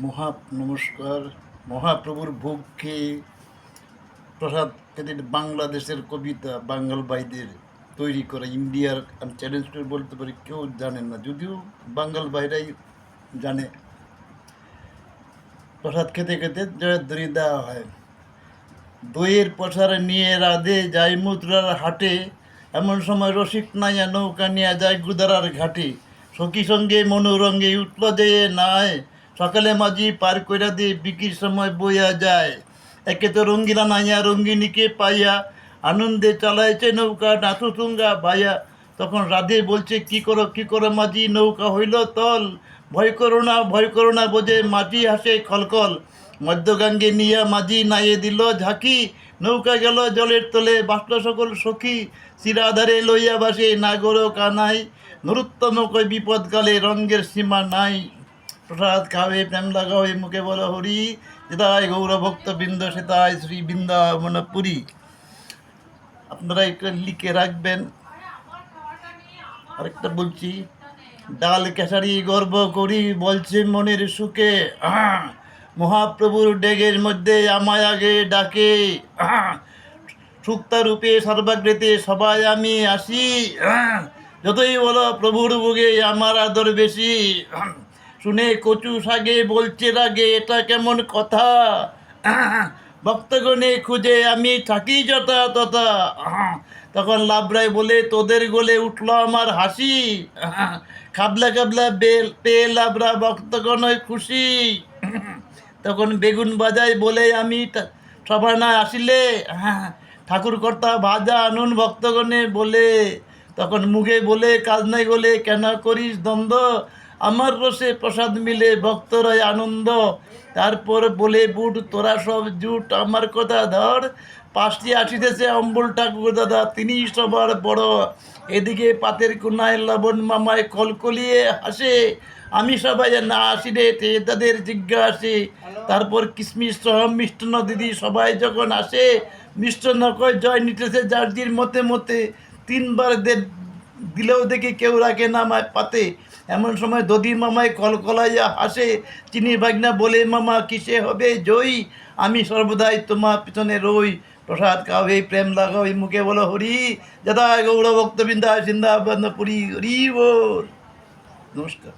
নমস্কার। মহাপ্রভুর ভোগ খেয়ে প্রসাদ খেতে বাংলাদেশের কবিতা বাঙাল ভাইদের তৈরি করা ইন্ডিয়ার, আমি চ্যালেঞ্জ করে বলতে পারি কেউ জানেন না, যদিও বাঙাল ভাইরাই জানে। প্রসাদ খেতে খেতে জয়ধ্বনি দেওয়া হয়। দইয়ের পসারে নিয়ে রাধে যায় মুদ্রার হাটে, এমন সময় রসিক নাইয়া নৌকা নিয়ে যায় গুদারার ঘাটে। সখী সঙ্গে মনোরঙ্গে উঠল যেয়ে নাই, সকালে মাঝি পার কইরা দিয়ে বিকির সময় বইয়া যায়। একে তো রঙ্গিলা নাইয়া রঙ্গিনীকে পাইয়া, আনন্দে চালাইছে নৌকা নাথুতুঙ্গা ভাইয়া। তখন রাধে বলছে কি করো মাঝি, নৌকা হইল তল, ভয় করো না বোঝে মাটি হাসে খলখল। মধ্যগাঙ্গে নিয়া মাঝি নাইয়ে দিল ঝাঁকি, নৌকা গেল জলের তলে বাসল সকল সখী। শিরাধারে লইয়া বাসে নাগর কানাই, নরুত্তম কই বিপদকালে রঙ্গের সীমা নাই। প্রসাদ খাবে প্রেম লাগাও মুখে বলো হরি, যেতায় গৌরভক্তবৃন্দ সেতায় শ্রী বৃন্দাবনপুরী। আপনারা একটু লিখে রাখবেন। আরেকটা বলছি, ডাল কেশারি গর্ব করি বলছে মনের সুখে, মহাপ্রভুর ডেগের মধ্যে আমায় আগে ডাকে। সুক্তা রূপে সর্বাগ্রেতে সবাই আমি আসি, যতই বলো প্রভুর ভোগে আমার আদর বেশি। শুনে কচু শাগে বলছে রাগে এটা কেমন কথা, ভক্তগণে খুঁজে আমি থাকি যথা তথা। তখন লাবরাই বলে তোদের গোলে উঠলো আমার হাসি, খাবলা খাবলা বেল পেয়ে লাবরা ভক্তগণ খুশি। তখন বেগুন বাজাই বলে আমি সভা না আসিলে, ঠাকুর কর্তা ভাজা আনুন ভক্তগণে বলে। তখন মুখে বলে কাজ নাই বলে কেন করিস দ্বন্দ্ব, আমার রসে প্রসাদ মিলে ভক্তরাই আনন্দ। তারপর বলে বুট তোরা সব জুট আমার কথা ধর, পাঁচটি আসিতেছে অম্বল ঠাকুর দাদা তিনি সবার বড়। এদিকে পাতের কোনায় লবণ মামায় কলকলিয়ে হাসে, আমি সবাই না আসিলে তাদের জিজ্ঞাসে। তারপর কিশমিশ সহ মিষ্টান্ন দিদি সবাই যখন আসে, মিষ্টান্ন কয় জয় নিতেছে জার্জির মতে মতে। তিনবার দিলেও দেখি কেউ রাখে না আমায় পাতে। এমন সময় দধি মামায় কলকলাইয়া হাসে, চিনি ভাগনা বলে মামা কিসে হবে জয়ী, আমি সর্বদাই তোমার পিছনে রই। প্রসাদ খাওয়াবে প্রেম লাগাও মুখে বলো হরি, যথা গৌর ভক্তবৃন্দা সিন্দাবন্ধ পুরী হরি বল। নমস্কার।